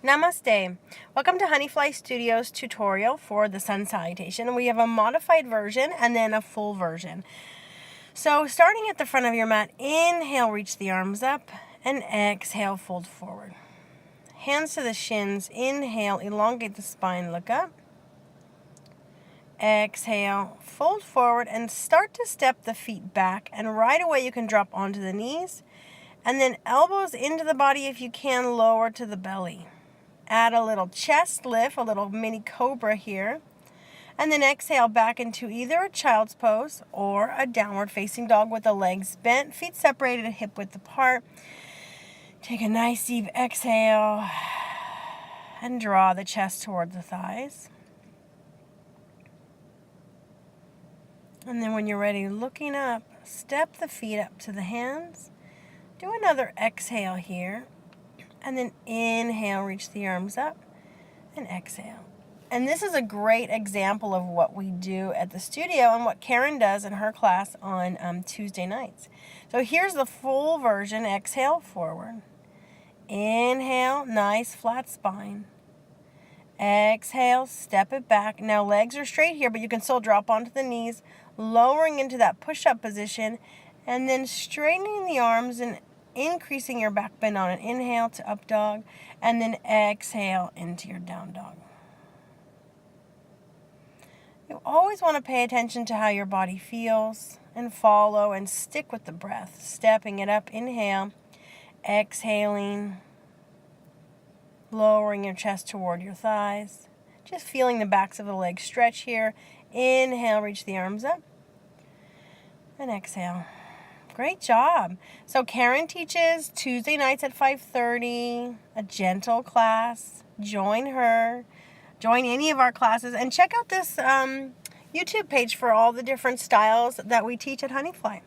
Namaste. Welcome to Honeyfly Studios tutorial for the sun salutation. We have a modified version and then a full version. So starting at the front of your mat, inhale, reach the arms up, and exhale, fold forward. Hands to the shins, inhale, elongate the spine, look up. Exhale, fold forward, and start to step the feet back, and right away you can drop onto the knees, and then elbows into the body if you can, lower to the belly. Add a little chest lift, a little mini cobra here. And then exhale back into either a child's pose or a downward facing dog with the legs bent, feet separated, hip width apart. Take a nice deep exhale and draw the chest toward the thighs. And then when you're ready, looking up, step the feet up to the hands. Do another exhale here. And then inhale, reach the arms up, and exhale. And this is a great example of what we do at the studio and what Karen does in her class on Tuesday nights. So here's the full version. Exhale, forward. Inhale, nice flat spine. Exhale, step it back. Now legs are straight here, but you can still drop onto the knees, lowering into that push-up position, and then straightening the arms and increasing your back bend on an inhale to up dog, and then exhale into your down dog. You always want to pay attention to how your body feels and follow and stick with the breath. Stepping it up, inhale, exhaling, lowering your chest toward your thighs. Just feeling the backs of the legs stretch here. Inhale, reach the arms up, and exhale. Great job. So Karen teaches Tuesday nights at 5:30, a gentle class. Join her. Join any of our classes. And check out this YouTube page for all the different styles that we teach at Honeyfly.